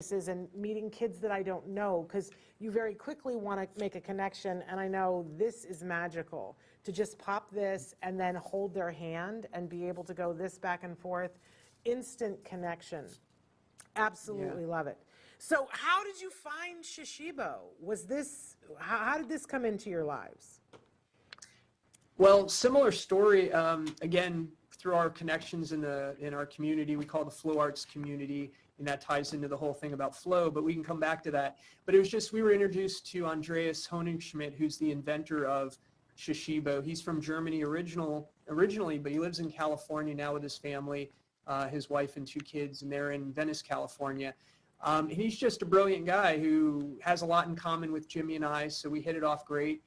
and meeting kids that I don't know, because you very quickly want to make a connection, and I know this is magical to just pop this and then hold their hand and be able to go this back and forth. Instant connection. Absolutely love it. So how did you find Shishibo? Was this, how did this come into your lives? Well, similar story, again, through our connections in our community. We call the flow arts community, and that ties into the whole thing about flow, but we can come back to that. But it was just, we were introduced to Andreas Honigschmidt, who's the inventor of Shishibo. He's from Germany originally, but he lives in California now with his family, his wife and 2 kids, and they're in Venice, California. And he's just a brilliant guy who has a lot in common with Jimmy and I, so we hit it off great.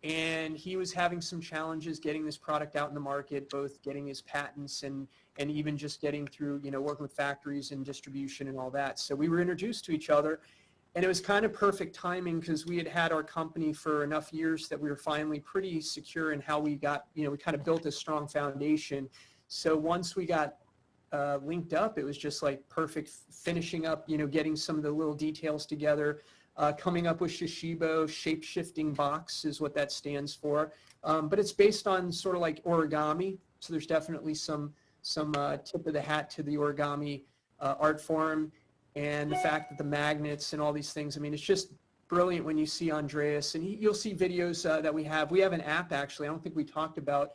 And he was having some challenges getting this product out in the market, both getting his patents and even just getting through, working with factories and distribution and all that. So we were introduced to each other, and it was kind of perfect timing because we had had our company for enough years that we were finally pretty secure in how we got, we kind of built a strong foundation. So once we got linked up, it was just like perfect finishing up, getting some of the little details together. Coming up with Shishibo, shape-shifting box is what that stands for. But it's based on sort of like origami, so there's definitely some tip of the hat to the origami art form, and the fact that the magnets and all these things, I mean, it's just brilliant when you see Andreas, and you'll see videos that we have. We have an app, actually. I don't think we talked about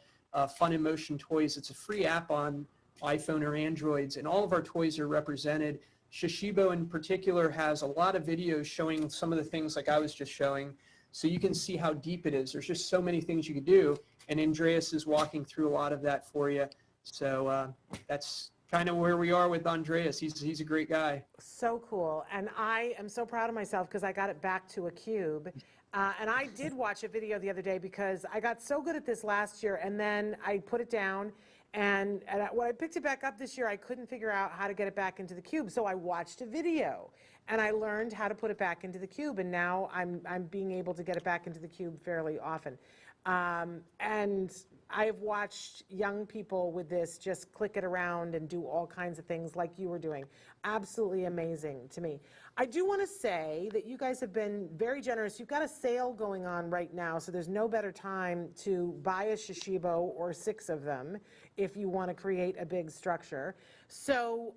Fun in Motion Toys. It's a free app on iPhone or Androids, and all of our toys are represented. Shishibo in particular has a lot of videos showing some of the things like I was just showing, so you can see how deep it is. There's just so many things you could do, and Andreas is walking through a lot of that for you. So that's kind of where we are with Andreas. He's a great guy. So cool. And I am so proud of myself because I got it back to a cube. And I did watch a video the other day because I got so good at this last year, and then I put it down. And when I picked it back up this year, I couldn't figure out how to get it back into the cube. So I watched a video, and I learned how to put it back into the cube. And now I'm being able to get it back into the cube fairly often. And I've watched young people with this just click it around and do all kinds of things like you were doing. Absolutely amazing to me. I do want to say that you guys have been very generous. You've got a sale going on right now, so there's no better time to buy a Shishibo or 6 of them if you want to create a big structure. So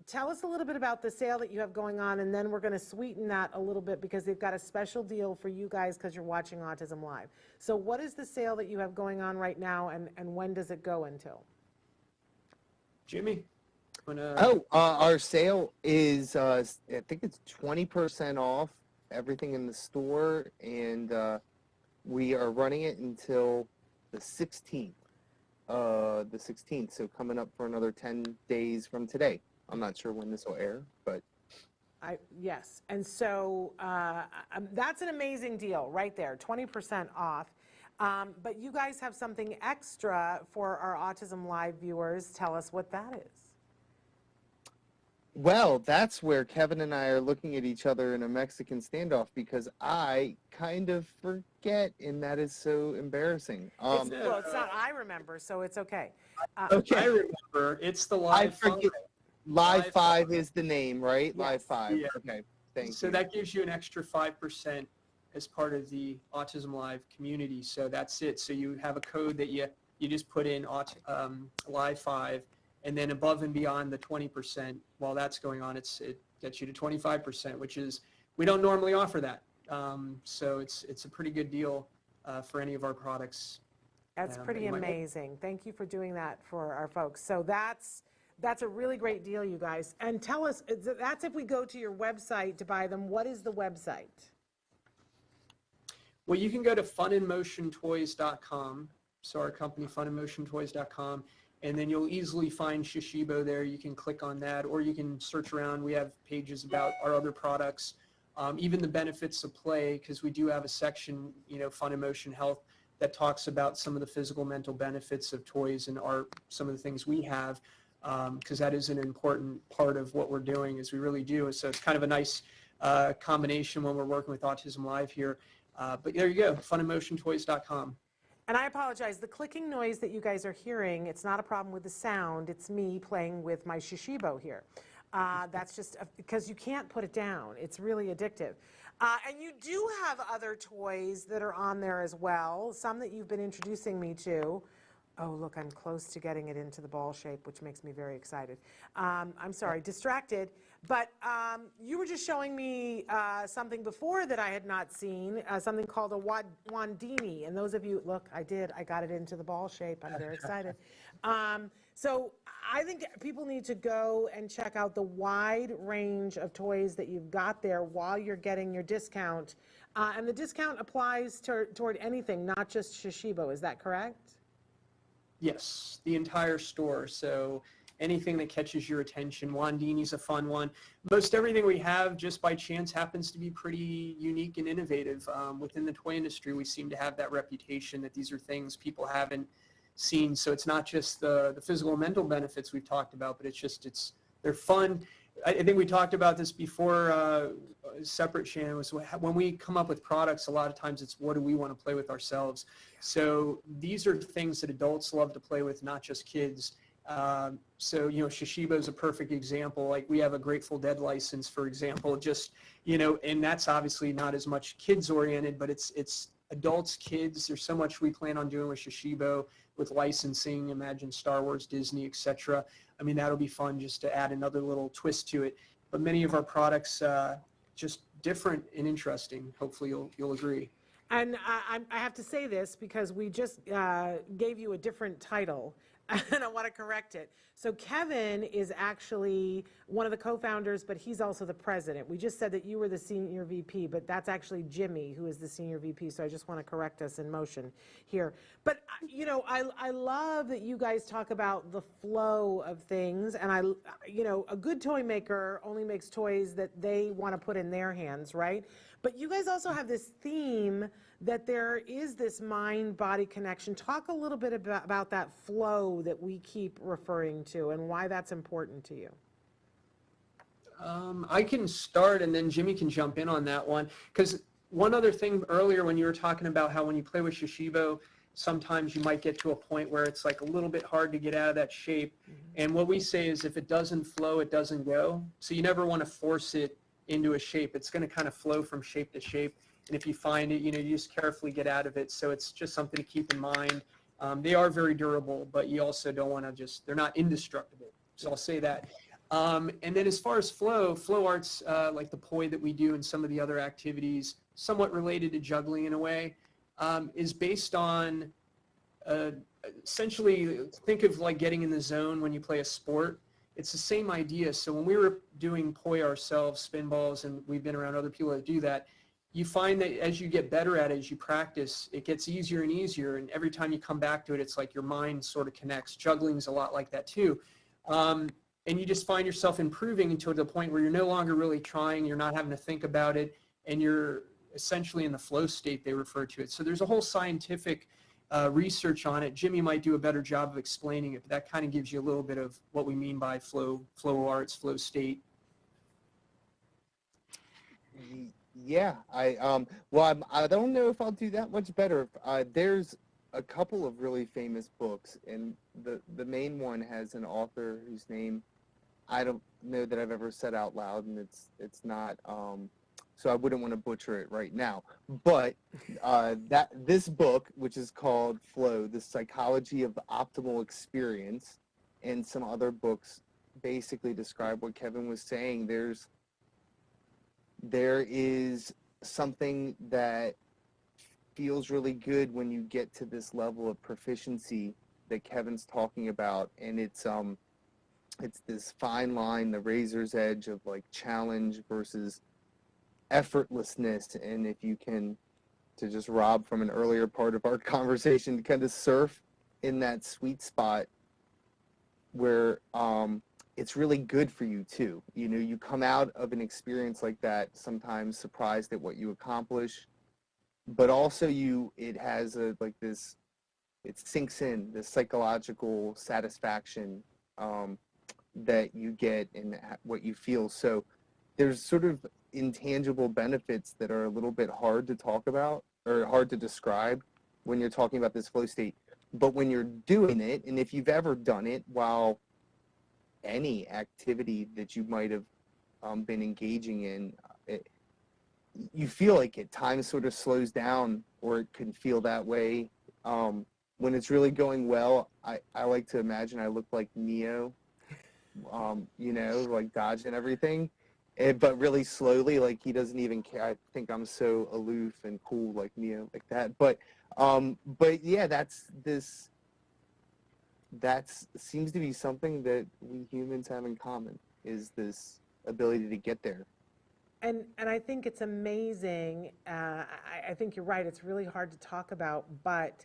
tell us a little bit about the sale that you have going on, and then we're going to sweeten that a little bit because they've got a special deal for you guys because you're watching Autism Live. So what is the sale that you have going on right now, and when does it go until? Jimmy? Our sale is, I think it's 20% off everything in the store, and we are running it until the 16th. So coming up for another 10 days from today. I'm not sure when this will air, but. Yes, and so that's an amazing deal right there, 20% off. But you guys have something extra for our Autism Live viewers. Tell us what that is. Well, that's where Kevin and I are looking at each other in a Mexican standoff because I kind of forget, and that is so embarrassing. Well, it's not I remember, so it's okay. Okay, I remember. It's the Live 5. Live 5 is the name, right? Yes. Live 5. Yeah. Okay, thank you. So that gives you an extra 5% as part of the Autism Live community. So that's it. So you have a code that you just put in Live 5. And then above and beyond the 20%, while that's going on, it gets you to 25%, which is, we don't normally offer that. So it's a pretty good deal for any of our products. That's pretty amazing. Thank you for doing that for our folks. So that's a really great deal, you guys. And tell us, that's if we go to your website to buy them. What is the website? Well, you can go to funinmotiontoys.com. So our company, funinmotiontoys.com. And then you'll easily find Shishibo there. You can click on that, or you can search around. We have pages about our other products, even the benefits of play, because we do have a section, Fun Emotion Health, that talks about some of the physical, mental benefits of toys and art, some of the things we have, because that is an important part of what we're doing, is we really do. So it's kind of a nice combination when we're working with Autism Live here. But there you go, funemotiontoys.com. And I apologize, the clicking noise that you guys are hearing, it's not a problem with the sound, it's me playing with my Shishibo here. That's just because you can't put it down. It's really addictive. And you do have other toys that are on there as well, some that you've been introducing me to. Oh, look, I'm close to getting it into the ball shape, which makes me very excited. I'm sorry, distracted. But you were just showing me something before that I had not seen, something called a Wandini. And those of you, look, I got it into the ball shape. I'm very excited. So I think people need to go and check out the wide range of toys that you've got there while you're getting your discount. And the discount applies toward anything, not just Shishibo. Is that correct? Yes, the entire store. So anything that catches your attention. Wandini's a fun one. Most everything we have, just by chance, happens to be pretty unique and innovative. Within the toy industry, we seem to have that reputation that these are things people haven't seen. So it's not just the physical and mental benefits we've talked about, but they're fun. I think we talked about this before, separate, Shannon, was when we come up with products, a lot of times it's what do we want to play with ourselves. So these are things that adults love to play with, not just kids. So, Shishibo is a perfect example. Like we have a Grateful Dead license, for example, and that's obviously not as much kids oriented, but it's adults, kids. There's so much we plan on doing with Shishibo with licensing, imagine Star Wars, Disney, etc. I mean, that'll be fun just to add another little twist to it. But many of our products, just different and interesting. Hopefully you'll agree. And I have to say this because we just gave you a different title, and I want to correct it. So Kevin is actually one of the co-founders, but he's also the president. We just said that you were the senior VP, but that's actually Jimi, who is the senior VP. So I just want to correct us in motion here. But, I love that you guys talk about the flow of things. And a good toy maker only makes toys that they want to put in their hands, right? But you guys also have this theme that there is this mind-body connection. Talk a little bit about that flow that we keep referring to and why that's important to you. I can start and then Jimmy can jump in on that one. Because one other thing earlier when you were talking about how when you play with Shishibo, sometimes you might get to a point where it's like a little bit hard to get out of that shape. Mm-hmm. And what we say is if it doesn't flow, it doesn't go. So you never want to force it into a shape. It's going to kind of flow from shape to shape. And if you find it, you just carefully get out of it. So it's just something to keep in mind. They are very durable, but you also don't want to they're not indestructible. So I'll say that. And then as far as flow arts, like the poi that we do and some of the other activities, somewhat related to juggling in a way, is based on essentially think of like getting in the zone when you play a sport. It's the same idea. So when we were doing poi ourselves, spin balls, and we've been around other people that do that, you find that as you get better at it, as you practice, it gets easier and easier. And every time you come back to it, it's like your mind sort of connects. Juggling's a lot like that too. And you just find yourself improving until the point where you're no longer really trying, you're not having to think about it, and you're essentially in the flow state, they refer to it. So there's a whole scientific research on it. Jimmy might do a better job of explaining it, but that kind of gives you a little bit of what we mean by flow arts, flow state. Yeah, I don't know if I'll do that much better. There's a couple of really famous books, and the main one has an author whose name I don't know that I've ever said out loud, and it's not so I wouldn't want to butcher it right now. But this book, which is called Flow: The Psychology of the Optimal Experience, and some other books basically describe what Kevin was saying. There is something that feels really good when you get to this level of proficiency that Kevin's talking about, and it's this fine line, the razor's edge of like challenge versus effortlessness. And if you can, to just rob from an earlier part of our conversation, kind of surf in that sweet spot where it's really good for you too. You come out of an experience like that sometimes surprised at what you accomplish, but also it has it sinks in, this psychological satisfaction that you get in what you feel. So there's sort of intangible benefits that are a little bit hard to talk about or hard to describe when you're talking about this flow state. But when you're doing it, and if you've ever done it while any activity that you might have been engaging in, you feel like at times sort of slows down, or it can feel that way. When it's really going well, I like to imagine I look like Neo, like dodging everything. But really slowly, like he doesn't even care. I think I'm so aloof and cool like Neo, like that. But yeah, that seems to be something that we humans have in common, is this ability to get there. And I think it's amazing. I think you're right. It's really hard to talk about, but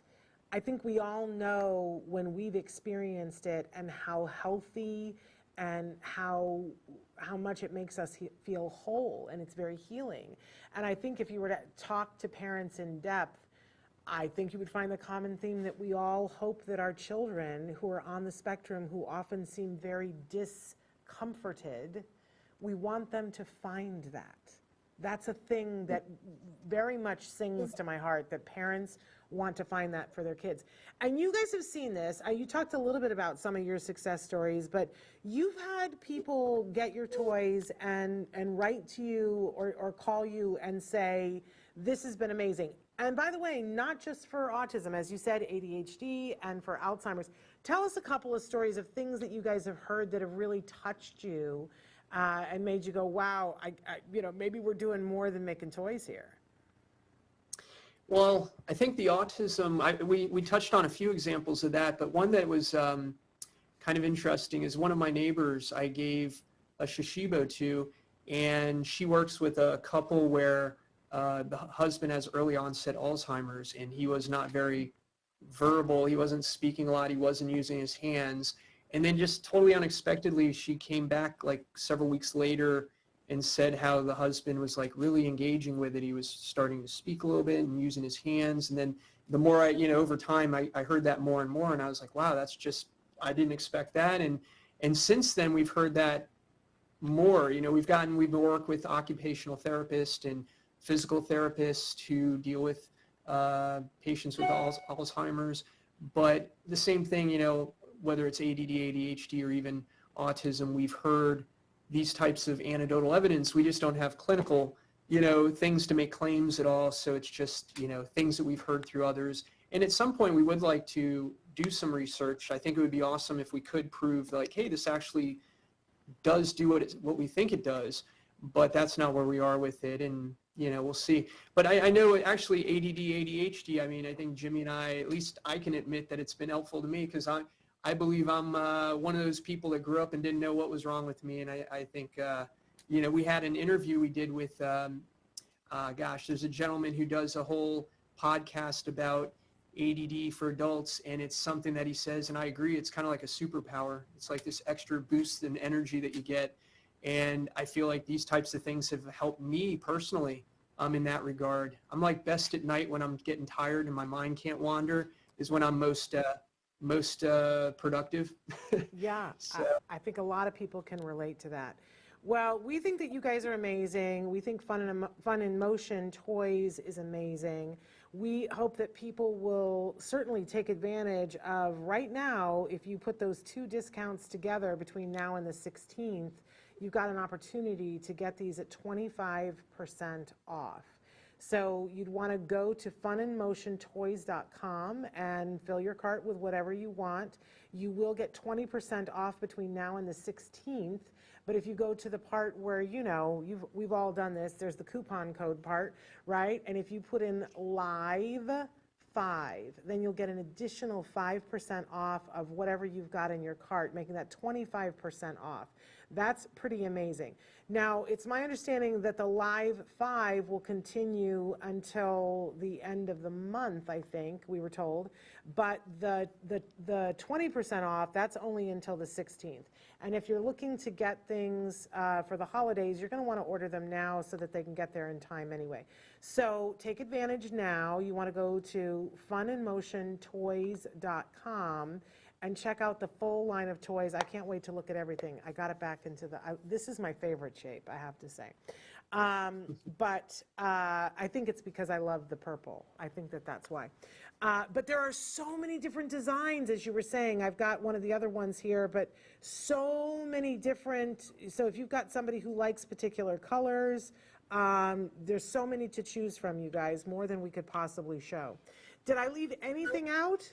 I think we all know when we've experienced it and how healthy and how much it makes us feel whole, and it's very healing. And I think if you were to talk to parents in depth, I think you would find the common theme that we all hope that our children who are on the spectrum, who often seem very discomforted, we want them to find that. That's a thing that very much sings to my heart, that parents want to find that for their kids. And you guys have seen this. You talked a little bit about some of your success stories, but you've had people get your toys and write to you or call you and say, this has been amazing. And by the way, not just for autism, as you said, ADHD and for Alzheimer's. Tell us a couple of stories of things that you guys have heard that have really touched you and made you go, wow, maybe we're doing more than making toys here. Well, I think the autism, we touched on a few examples of that, but one that was kind of interesting is one of my neighbors I gave a Shishibo to, and she works with a couple where the husband has early onset Alzheimer's, and he was not very verbal. He wasn't speaking a lot. He wasn't using his hands. And then just totally unexpectedly, she came back like several weeks later and said how the husband was like really engaging with it. He was starting to speak a little bit and using his hands. And then the more over time, I heard that more and more, and I was like, wow, that's just, I didn't expect that. And since then we've heard that more. We've worked with occupational therapists and physical therapists to deal with patients with Alzheimer's. But the same thing, whether it's ADD, ADHD, or even autism, we've heard these types of anecdotal evidence. We just don't have clinical, things to make claims at all. So it's just, things that we've heard through others. And at some point we would like to do some research. I think it would be awesome if we could prove like, hey, this actually does do what we think it does, but that's not where we are with it. And, we'll see. But I know actually ADD, ADHD, I think Jimmy and I, at least I can admit that it's been helpful to me, because I believe I'm one of those people that grew up and didn't know what was wrong with me. And I think, we had an interview we did with, there's a gentleman who does a whole podcast about ADD for adults, and it's something that he says, and I agree, it's kind of like a superpower. It's like this extra boost in energy that you get. And I feel like these types of things have helped me personally in that regard. I'm like best at night when I'm getting tired and my mind can't wander, is when I'm most productive. Yeah, So. I think a lot of people can relate to that. Well, we think that you guys are amazing. We think Fun in Motion Toys is amazing. We hope that people will certainly take advantage of right now. If you put those two discounts together between now and the 16th, you've got an opportunity to get these at 25% off. So you'd want to go to funinmotiontoys.com and fill your cart with whatever you want. You will get 20% off between now and the 16th. But if you go to the part where, we've all done this, there's the coupon code part, right? And if you put in live 5, then you'll get an additional 5% off of whatever you've got in your cart, making that 25% off. That's pretty amazing. Now, it's my understanding that the live 5 will continue until the end of the month, I think, we were told. But the 20% off, that's only until the 16th. And if you're looking to get things for the holidays, you're going to want to order them now so that they can get there in time anyway. So take advantage now. You want to go to funinmotiontoys.com and check out the full line of toys. I can't wait to look at everything. I got it back into this is my favorite shape, I have to say. But I think it's because I love the purple. I think that's why. But there are so many different designs, as you were saying. I've got one of the other ones here, but so many different. So if you've got somebody who likes particular colors, there's so many to choose from, you guys, more than we could possibly show. Did I leave anything out?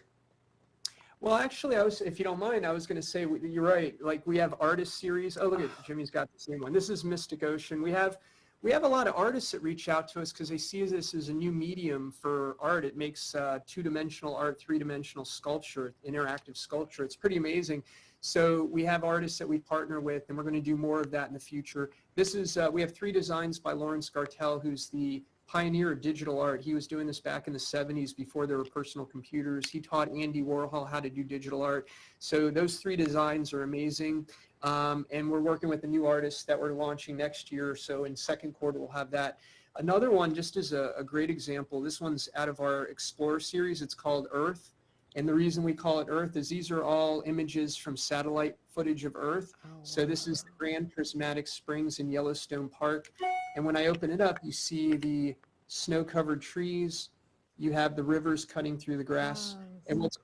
Well, actually, if you don't mind, I was going to say, you're right. Like, we have artist series. Oh, look at Jimmy's got the same one. This is Mystic Ocean. We have a lot of artists that reach out to us because they see this as a new medium for art. It makes two-dimensional art, three-dimensional sculpture, interactive sculpture. It's pretty amazing. So we have artists that we partner with, and we're going to do more of that in the future. This is, we have 3 designs by Lawrence Gartell, who's the pioneer of digital art. He was doing this back in the 70s before there were personal computers. He taught Andy Warhol how to do digital art. So those 3 designs are amazing. And we're working with a new artist that we're launching next year. So in second quarter, we'll have that. Another one, just as a great example, this one's out of our Explorer series. It's called Earth. And the reason we call it Earth is these are all images from satellite footage of Earth. Oh, wow. So this is the Grand Prismatic Springs in Yellowstone Park. And when I open it up, you see the snow-covered trees. You have the rivers cutting through the grass. Oh, and what's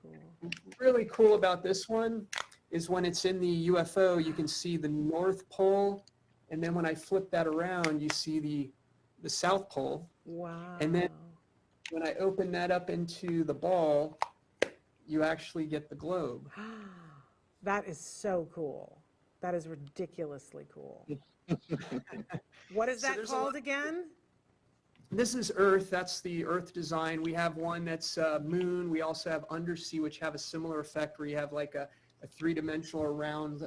really cool about this one is when it's in the UFO, you can see the North Pole. And then when I flip that around, you see the South Pole. Wow. And then when I open that up into the ball, you actually get the globe. That is so cool. That is ridiculously cool. What is that called again? This is Earth. That's the Earth design. We have one that's Moon. We also have Undersea, which have a similar effect where you have like a three-dimensional around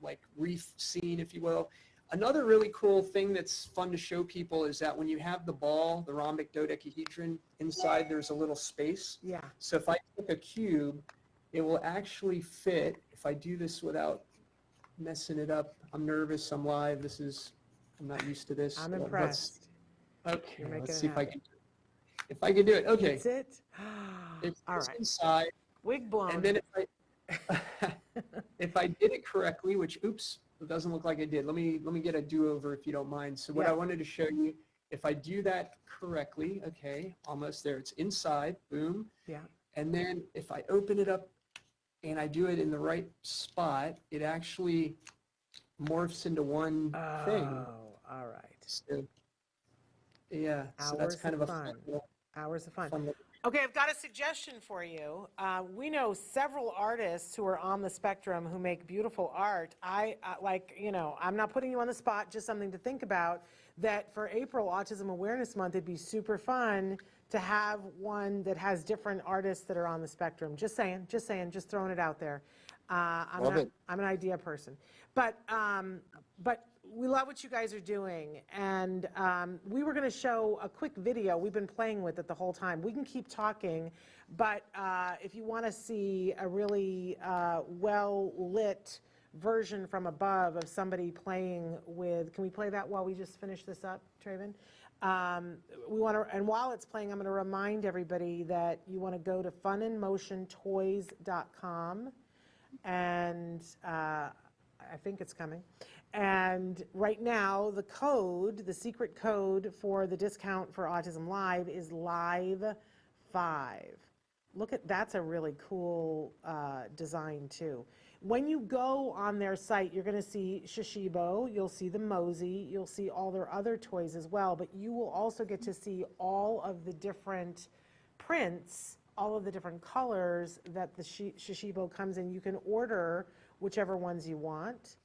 like reef scene, if you will. Another really cool thing that's fun to show people is that when you have the ball, the rhombic dodecahedron, inside there's a little space. Yeah. So if I take a cube, it will actually fit. If I do this without messing it up, I'm nervous, I'm live, I'm not used to this. I'm impressed. Okay, let's see if I can do it. Okay. That's it? It's all right. Inside. Wig blown. And then if I did it correctly, which, oops, it doesn't look like I did. Let me get a do-over if you don't mind. So what I wanted to show you, if I do that correctly, okay, almost there. It's inside, boom. Yeah. And then if I open it up and I do it in the right spot, it actually morphs into one thing. Oh, all right. So, yeah, so that's kind of a fun. Hours of fun. Okay, I've got a suggestion for you. We know several artists who are on the spectrum who make beautiful art. I'm not putting you on the spot, just something to think about, that for April, Autism Awareness Month, it'd be super fun to have one that has different artists that are on the spectrum. Just saying, just throwing it out there. I'm an idea person. But we love what you guys are doing, and we were going to show a quick video. We've been playing with it the whole time. We can keep talking, but if you want to see a really well-lit version from above of somebody playing with, can we play that while we just finish this up, Traven? We want to, and while it's playing, I'm going to remind everybody that you want to go to funandmotiontoys.com, and I think it's coming. And right now, the secret code for the discount for Autism Live is LIVE5. Look at, that's a really cool design too. When you go on their site, you're going to see Shishibo, you'll see the Mosey, you'll see all their other toys as well, but you will also get to see all of the different prints, all of the different colors that the Shishibo comes in. You can order whichever ones you want.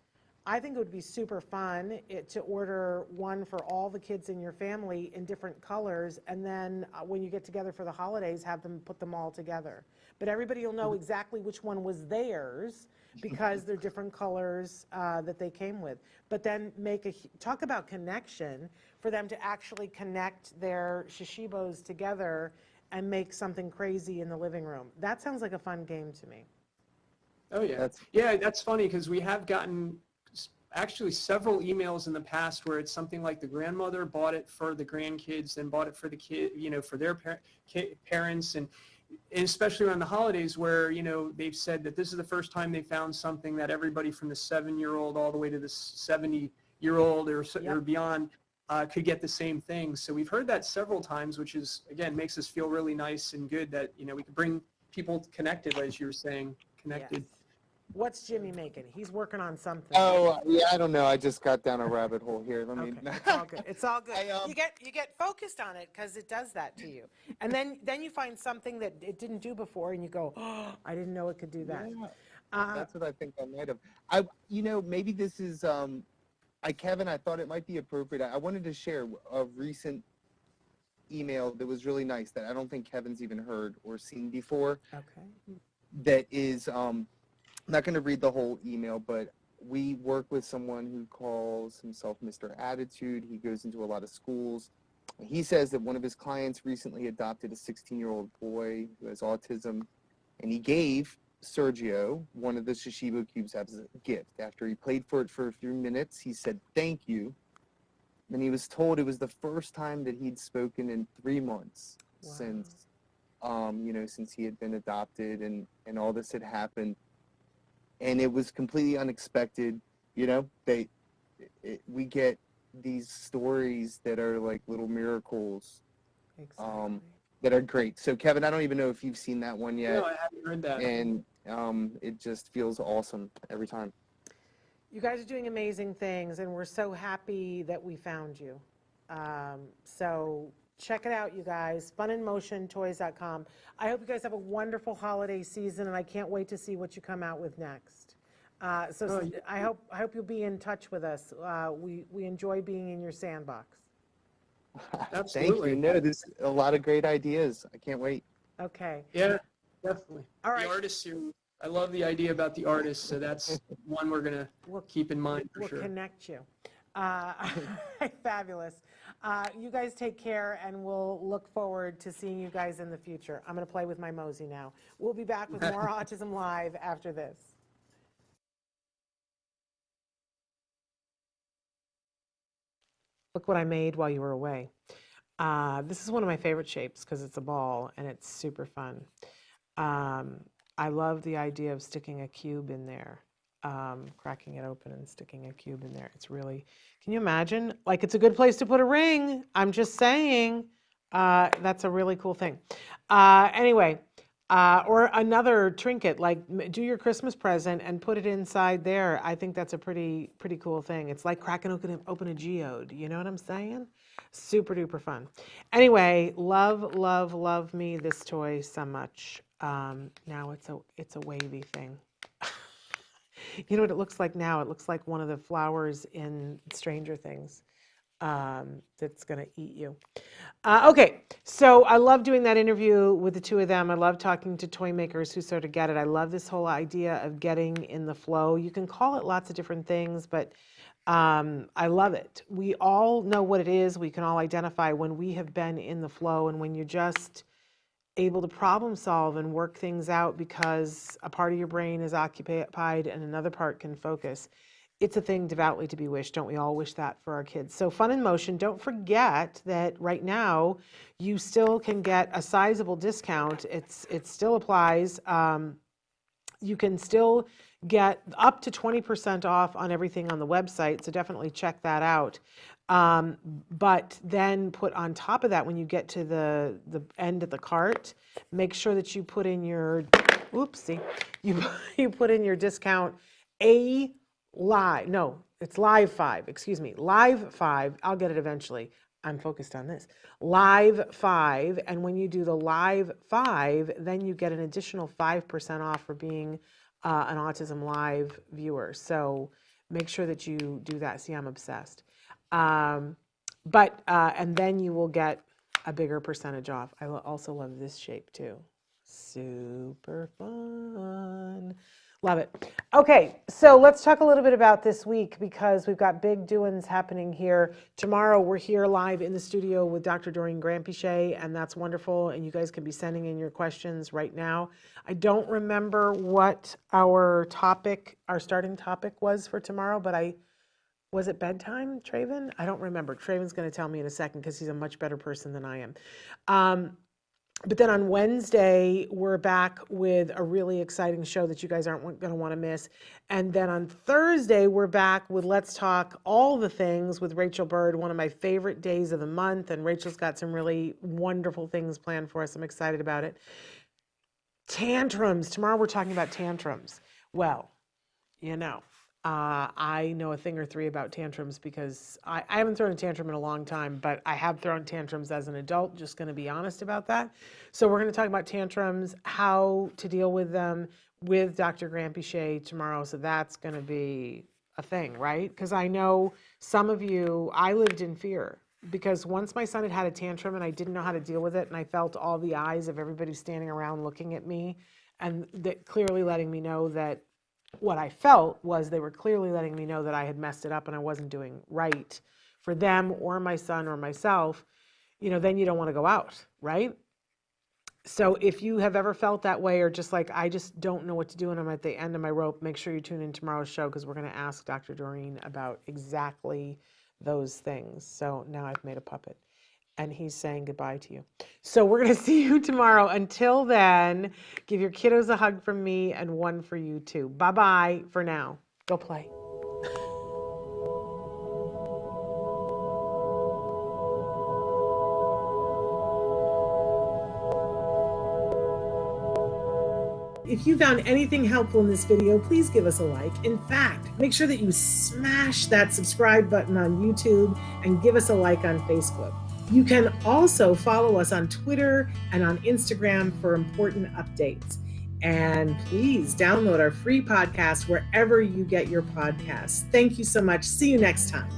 I think it would be super fun to order one for all the kids in your family in different colors, and then when you get together for the holidays, have them put them all together. But everybody will know exactly which one was theirs because they're different colors that they came with. But then talk about connection, for them to actually connect their Shishibos together and make something crazy in the living room. That sounds like a fun game to me. Oh yeah, that's funny because we have gotten actually several emails in the past where it's something like the grandmother bought it for the grandkids, then bought it for the kid, for their parents, and and especially around the holidays where, they've said that this is the first time they found something that everybody from the 7-year-old all the way to the 70-year-old or beyond could get the same thing. So we've heard that several times, which is, again, makes us feel really nice and good that, we can bring people connected, as you were saying, connected. Yes. What's Jimmy making? He's working on something. Oh, yeah, I don't know. I just got down a rabbit hole here. Let me. Okay. It's all good. It's all good. I, You get focused on it because it does that to you, and then you find something that it didn't do before, and you go, "Oh, I didn't know it could do that." Yeah, that's what I think I might have. Maybe this is, Kevin, I thought it might be appropriate. I wanted to share a recent email that was really nice that I don't think Kevin's even heard or seen before. Okay. That is, I'm not going to read the whole email, but we work with someone who calls himself Mr. Attitude. He goes into a lot of schools. He says that one of his clients recently adopted a 16-year-old boy who has autism, and he gave Sergio one of the Shishibo cubes as a gift. After he played for it for a few minutes, he said thank you. And he was told it was the first time that he'd spoken in 3 months since he had been adopted and all this had happened. And it was completely unexpected. We get these stories that are like little miracles. Exactly. That are great. So Kevin, I don't even know if you've seen that one yet. No, I haven't heard that. And it just feels awesome every time. You guys are doing amazing things, and we're so happy that we found you. So check it out, you guys. Funinmotiontoys.com. I hope you guys have a wonderful holiday season, and I can't wait to see what you come out with next. I hope you'll be in touch with us. We enjoy being in your sandbox. Absolutely. Thank you. No, there's a lot of great ideas. I can't wait. Okay. Yeah, definitely. All right. The artists here, I love the idea about the artists, so that's one we're going to keep in mind for We'll sure. connect you. Fabulous. You guys take care, and we'll look forward to seeing you guys in the future. I'm going to play with my Mosey now. We'll be back with more Autism Live after this. Look what I made while you were away. This is one of my favorite shapes because it's a ball and it's super fun. I love the idea of sticking a cube in there, cracking it open and sticking a cube in there. It's really, can you imagine? Like, it's a good place to put a ring. I'm just saying, that's a really cool thing. Anyway, or another trinket, like do your Christmas present and put it inside there. I think that's a pretty cool thing. It's like cracking open a geode. You know what I'm saying? Super duper fun. Anyway, love me this toy so much. Now it's a wavy thing. You know what it looks like now? It looks like one of the flowers in Stranger Things that's going to eat you. Okay, so I love doing that interview with the two of them. I love talking to toy makers who sort of get it. I love this whole idea of getting in the flow. You can call it lots of different things, but I love it. We all know what it is. We can all identify when we have been in the flow and when you're just able to problem solve and work things out because a part of your brain is occupied and another part can focus. It's a thing devoutly to be wished. Don't we all wish that for our kids? So Fun in Motion, don't forget that right now you still can get a sizable discount. It still applies. You can still get up to 20% off on everything on the website, so definitely check that out. But then put on top of that, when you get to the end of the cart, make sure that you put in your, you put in your discount it's Live 5, excuse me, Live 5, I'll get it eventually. I'm focused on this. Live 5, and when you do the Live 5, then you get an additional 5% off for being an Autism Live viewer. So make sure that you do that. See, I'm obsessed. And then you will get a bigger percentage off. I also love this shape too. Super fun. Love it. Okay, so let's talk a little bit about this week because we've got big doings happening here. Tomorrow we're here live in the studio with Dr. Doreen Granpeesheh, and that's wonderful. And you guys can be sending in your questions right now. I don't remember what our starting topic was for tomorrow, but was it bedtime, Traven? I don't remember. Traven's going to tell me in a second because he's a much better person than I am. But then on Wednesday, we're back with a really exciting show that you guys aren't going to want to miss. And then on Thursday, we're back with Let's Talk All the Things with Rachel Bird, one of my favorite days of the month. And Rachel's got some really wonderful things planned for us. I'm excited about it. Tantrums. Tomorrow we're talking about tantrums. Well, you know, I know a thing or three about tantrums because I haven't thrown a tantrum in a long time, but I have thrown tantrums as an adult, just going to be honest about that. So we're going to talk about tantrums, how to deal with them with Dr. Granpeesheh tomorrow. So that's going to be a thing, right? Because I know some of you, I lived in fear because once my son had a tantrum and I didn't know how to deal with it, and I felt all the eyes of everybody standing around looking at me and that clearly letting me know that what I felt was they were clearly letting me know that I had messed it up and I wasn't doing right for them or my son or myself, you know, then you don't want to go out, right? So if you have ever felt that way or just like, I just don't know what to do and I'm at the end of my rope, make sure you tune in tomorrow's show because we're going to ask Dr. Doreen about exactly those things. So now I've made a puppet. And he's saying goodbye to you. So we're going to see you tomorrow. Until then, give your kiddos a hug from me and one for you too. Bye-bye for now. Go play. If you found anything helpful in this video, please give us a like. In fact, make sure that you smash that subscribe button on YouTube and give us a like on Facebook. You can also follow us on Twitter and on Instagram for important updates. And please download our free podcast wherever you get your podcasts. Thank you so much. See you next time.